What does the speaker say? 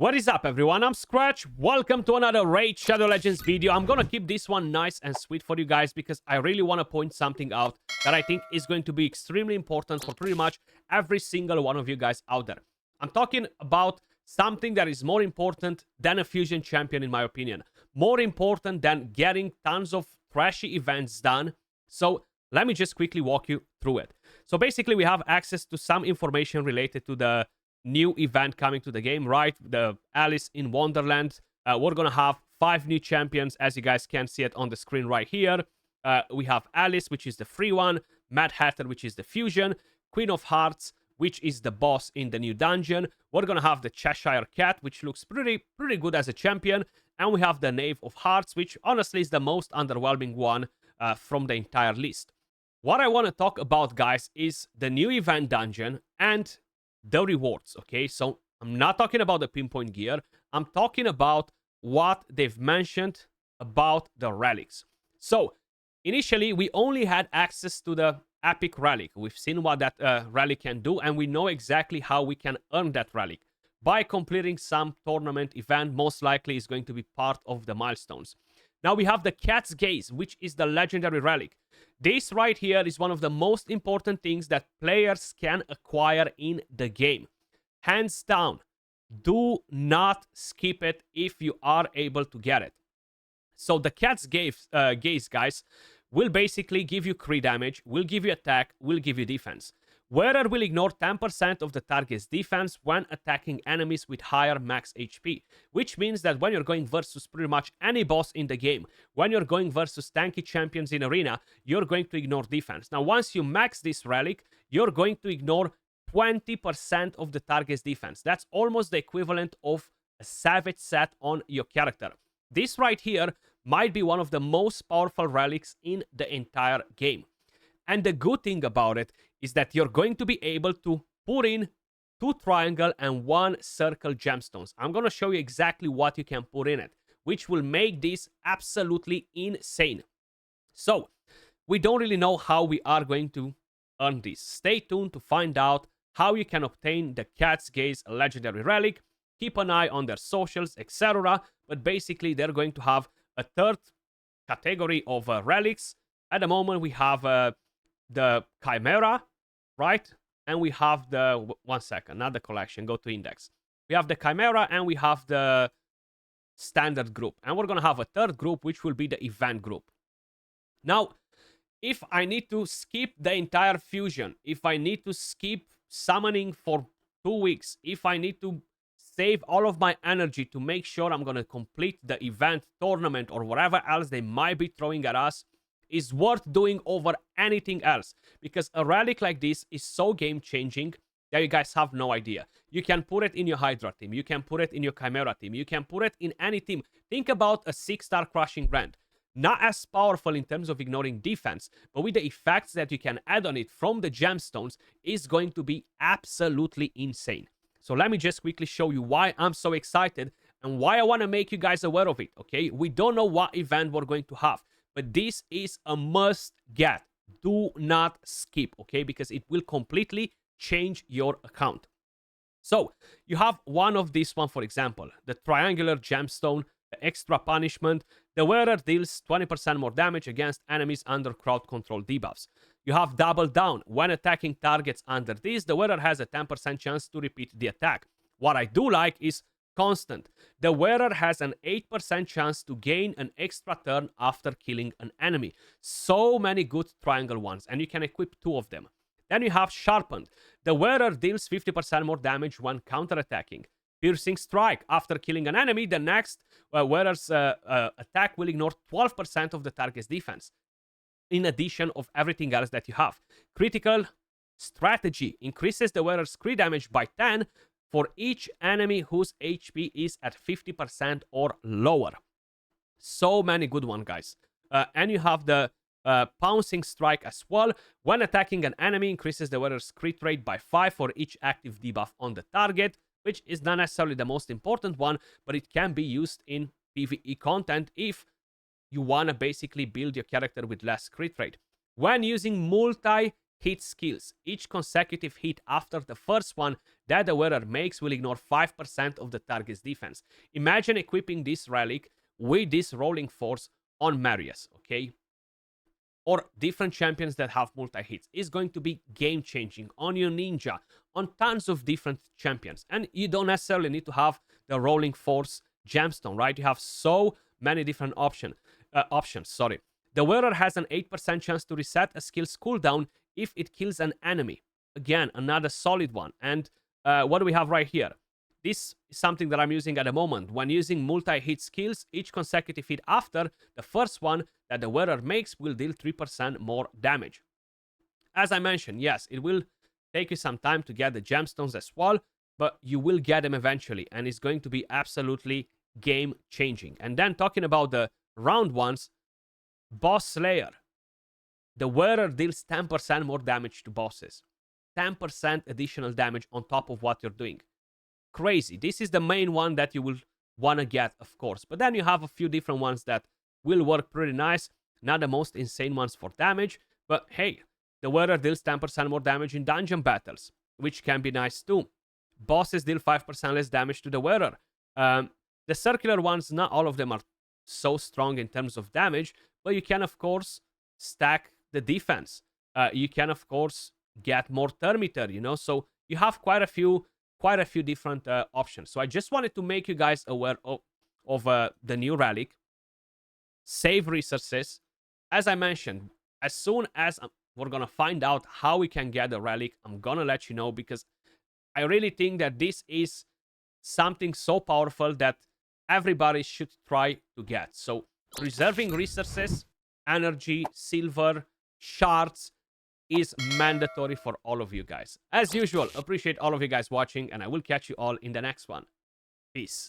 What is up, everyone? I'm Skratch. Welcome to another Raid Shadow Legends video. I'm gonna keep this one nice and sweet for you guys because I really want to point something out that I think is going to be extremely important for pretty much every single one of you guys out there. I'm talking about something that is more important than a fusion champion, in my opinion. More important than getting tons of trashy events done. So let me just quickly walk you through it. So basically, we have access to some information related to the new event coming to the game, right? The Alice in Wonderland. We're gonna have 5 new champions, as you guys can see it on the screen right here. We have Alice, which is the free one, Mad Hatter, which is the fusion, Queen of Hearts, which is the boss in the new dungeon. We're gonna have the Cheshire Cat, which looks pretty good as a champion, and we have the Knave of Hearts, which honestly is the most underwhelming one from the entire list. What I want to talk about, guys, is the new event dungeon and the rewards, okay? So I'm not talking about the pinpoint gear. I'm talking about what they've mentioned about the relics. So initially, we only had access to the epic relic. We've seen what that relic can do, and we know exactly how we can earn that relic. By completing some tournament event, most likely is going to be part of the milestones. Now we have the Cat's Gaze, which is the legendary relic. This right here is one of the most important things that players can acquire in the game. Hands down, do not skip it if you are able to get it. So the Cat's Gaze, guys, will basically give you crit damage, will give you attack, will give you defense. Wearer will ignore 10% of the target's defense when attacking enemies with higher max HP, which means that when you're going versus pretty much any boss in the game, when you're going versus tanky champions in arena, you're going to ignore defense. Now, once you max this relic, you're going to ignore 20% of the target's defense. That's almost the equivalent of a savage set on your character. This right here might be one of the most powerful relics in the entire game. And the good thing about it is that you're going to be able to put in 2 triangle and 1 circle gemstones. I'm going to show you exactly what you can put in it, which will make this absolutely insane. So, we don't really know how we are going to earn this. Stay tuned to find out how you can obtain the Cat's Gaze legendary relic. Keep an eye on their socials, etc. But basically, they're going to have a 3rd category of relics. At the moment, we have the Chimera, right? And we have the, one second, not the collection, go to index. We have the Chimera and we have the standard group. And we're going to have a 3rd group, which will be the event group. Now, if I need to skip the entire fusion, if I need to skip summoning for 2 weeks, if I need to save all of my energy to make sure I'm going to complete the event, tournament, or whatever else they might be throwing at us, is worth doing over anything else, because a relic like this is so game-changing that you guys have no idea. You can put it in your Hydra team, you can put it in your Chimera team, you can put it in any team. Think about a 6-star Crushing Brand. Not as powerful in terms of ignoring defense, but with the effects that you can add on it from the gemstones is going to be absolutely insane. So let me just quickly show you why I'm so excited and why I want to make you guys aware of it, okay? We don't know what event we're going to have, but this is a must get. Do not skip, okay? Because it will completely change your account. So you have one of these one, for example, the triangular gemstone, the extra punishment. The wearer deals 20% more damage against enemies under crowd control debuffs. You have double down. When attacking targets under this, the wearer has a 10% chance to repeat the attack. What I do like is constant. The wearer has an 8% chance to gain an extra turn after killing an enemy. So many good triangle ones, and you can equip 2 of them. Then you have sharpened. The wearer deals 50% more damage when counterattacking. Piercing strike. After killing an enemy, the next wearer's attack will ignore 12% of the target's defense, in addition of everything else that you have. Critical strategy increases the wearer's crit damage by 10 for each enemy whose HP is at 50% or lower. So many good ones, guys. And you have the pouncing strike as well. When attacking an enemy, increases the wearer's crit rate by 5 for each active debuff on the target, which is not necessarily the most important one, but it can be used in PvE content if you want to basically build your character with less crit rate. When using multi hit skills. Each consecutive hit after the first one that the wearer makes will ignore 5% of the target's defense. Imagine equipping this relic with this rolling force on Marius, okay? Or different champions that have multi-hits. Is going to be game-changing on your ninja, on tons of different champions. And you don't necessarily need to have the rolling force gemstone, right? You have so many different options. The wearer has an 8% chance to reset a skill's cooldown if it kills an enemy. Again, another solid one. And what do we have right here? This is something that I'm using at the moment. When using multi-hit skills, each consecutive hit after the first one that the wearer makes will deal 3% more damage. As I mentioned, yes, it will take you some time to get the gemstones as well, but you will get them eventually, and it's going to be absolutely game-changing. And then talking about the round ones, Boss Slayer. The wearer deals 10% more damage to bosses. 10% additional damage on top of what you're doing. Crazy. This is the main one that you will want to get, of course. But then you have a few different ones that will work pretty nice. Not the most insane ones for damage. But hey, the wearer deals 10% more damage in dungeon battles, which can be nice too. Bosses deal 5% less damage to the wearer. The circular ones, not all of them are so strong in terms of damage, but you can, of course, stack the defense. You can, of course, get more thermeter, you know? So you have quite a few different options. So I just wanted to make you guys aware of the new relic. Save resources. As I mentioned, as soon as we're going to find out how we can get the relic, I'm going to let you know, because I really think that this is something so powerful that everybody should try to get. So preserving resources, energy, silver, shards is mandatory for all of you guys. As usual, appreciate all of you guys watching, and I will catch you all in the next one. Peace.